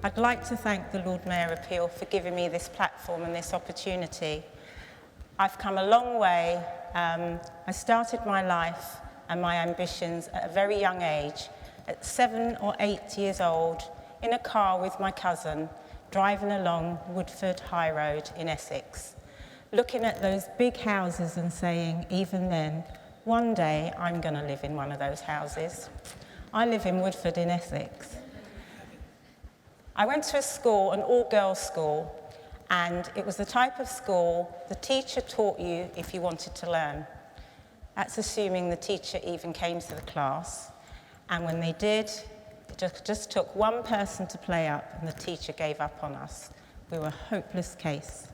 I'd like to thank the Lord Mayor Appeal for giving me this platform and this opportunity. I've come a long way. I started my life and my ambitions at a very young age, at 7 or 8 years old, in a car with my cousin, driving along Woodford High Road in Essex, looking at those big houses and saying, even then, one day I'm going to live in one of those houses. I live in Woodford in Essex. I went to a school, an all-girls school, and it was the type of school the teacher taught you if you wanted to learn. That's assuming the teacher even came to the class, and when they did, it just took one person to play up and the teacher gave up on us. We were a hopeless case.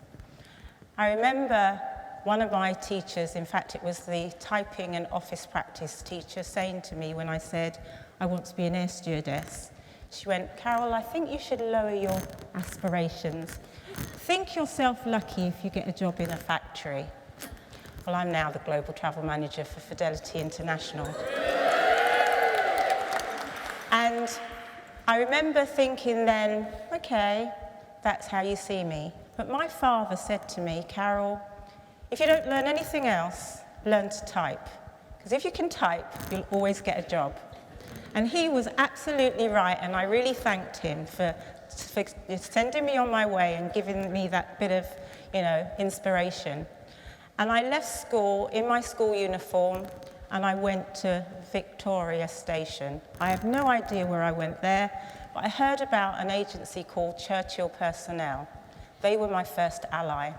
I remember one of my teachers, in fact it was the typing and office practice teacher, saying to me when I said, I want to be an air stewardess, she went, Carol, I think you should lower your aspirations. Think yourself lucky if you get a job in a factory. Well, I'm now the global travel manager for Fidelity International. And I remember thinking then, okay, that's how you see me. But my father said to me, Carol, if you don't learn anything else, learn to type. Because if you can type, you'll always get a job. And he was absolutely right, and I really thanked him for sending me on my way and giving me that bit of, inspiration. And I left school in my school uniform, and I went to Victoria Station. I have no idea where I went there, but I heard about an agency called Churchill Personnel. They were my first ally.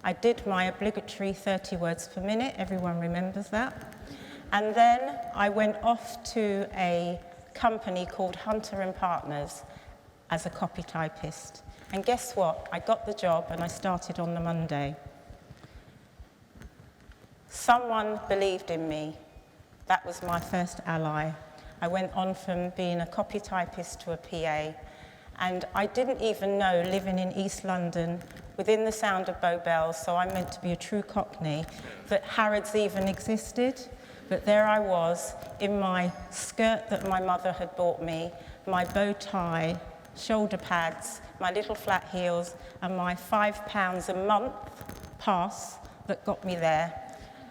I did my obligatory 30 words per minute, everyone remembers that. And then I went off to a company called Hunter & Partners as a copy typist. And guess what? I got the job and I started on the Monday. Someone believed in me. That was my first ally. I went on from being a copy typist to a PA. And I didn't even know, living in East London, within the sound of Bow Bells, so I'm meant to be a true Cockney, that Harrods even existed. But there I was, in my skirt that my mother had bought me, my bow tie, shoulder pads, my little flat heels, and my £5 a month pass that got me there.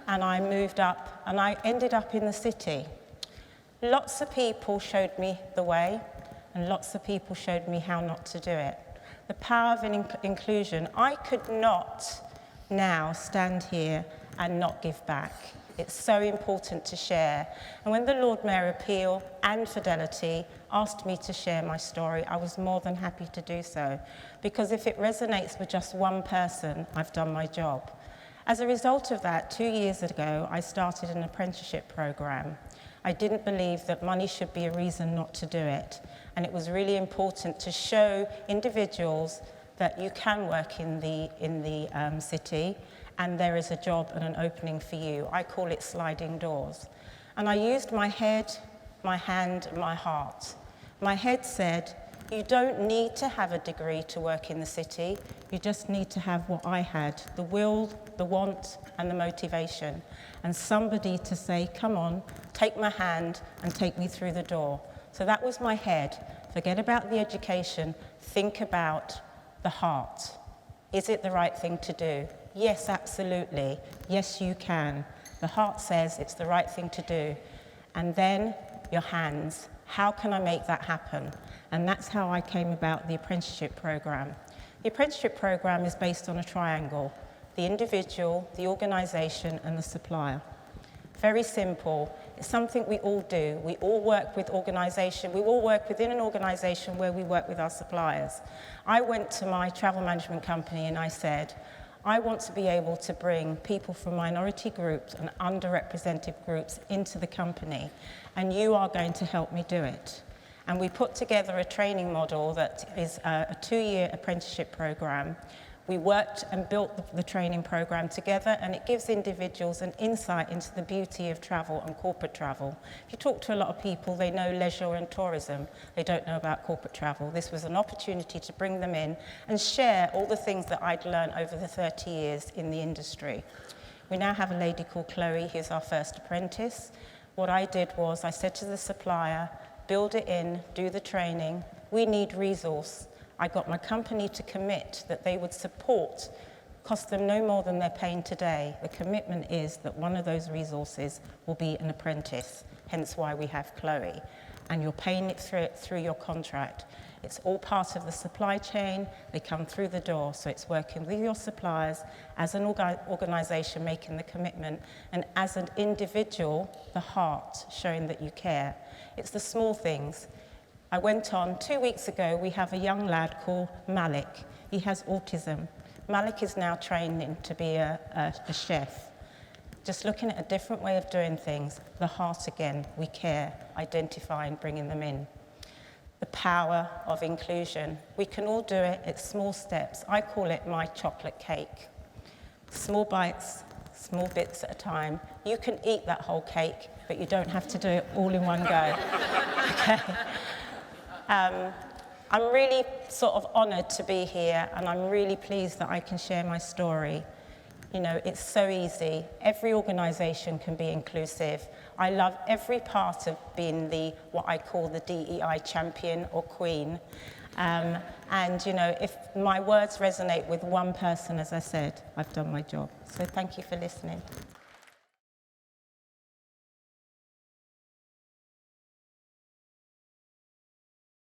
And I moved up, and I ended up in the city. Lots of people showed me the way, and lots of people showed me how not to do it. The power of inclusion. I could not now stand here and not give back. It's so important to share. And when the Lord Mayor Appeal and Fidelity asked me to share my story, I was more than happy to do so. Because if it resonates with just one person, I've done my job. As a result of that, 2 years ago, I started an apprenticeship program. I didn't believe that money should be a reason not to do it. And it was really important to show individuals that you can work in the city, and there is a job and an opening for you. I call it sliding doors. And I used my head, my hand, and my heart. My head said, you don't need to have a degree to work in the city. You just need to have what I had, the will, the want, and the motivation. And somebody to say, come on, take my hand and take me through the door. So that was my head. Forget about the education, think about the heart. Is it the right thing to do? Yes, absolutely. Yes, you can. The heart says it's the right thing to do. And then your hands. How can I make that happen? And that's how I came about the apprenticeship program. The apprenticeship program is based on a triangle: the individual, the organization, and the supplier. Very simple. It's something we all do. We all work with organization. We all work within an organization where we work with our suppliers. I went to my travel management company and I said, I want to be able to bring people from minority groups and underrepresented groups into the company, and you are going to help me do it. And we put together a training model that is a 2-year apprenticeship program. We worked and built the training program together, and it gives individuals an insight into the beauty of travel and corporate travel. If you talk to a lot of people, they know leisure and tourism. They don't know about corporate travel. This was an opportunity to bring them in and share all the things that I'd learned over the 30 years in the industry. We now have a lady called Chloe, who's our first apprentice. What I did was I said to the supplier, build it in, do the training. We need resource. I got my company to commit that they would support, cost them no more than they're paying today. The commitment is that one of those resources will be an apprentice, hence why we have Chloe. And you're paying it through your contract. It's all part of the supply chain. They come through the door, so it's working with your suppliers as an organisation making the commitment, and as an individual, the heart showing that you care. It's the small things. I went on 2 weeks ago. We have a young lad called Malik. He has autism. Malik is now training to be a chef. Just looking at a different way of doing things. The heart again. We care, identifying, bringing them in. The power of inclusion. We can all do it. It's small steps. I call it my chocolate cake. Small bites, small bits at a time. You can eat that whole cake, but you don't have to do it all in one go. Okay. I'm really sort of honoured to be here, and I'm really pleased that I can share my story. You know, it's so easy. Every organisation can be inclusive. I love every part of being what I call the DEI champion or queen. And, you know, if my words resonate with one person, as I said, I've done my job. So thank you for listening.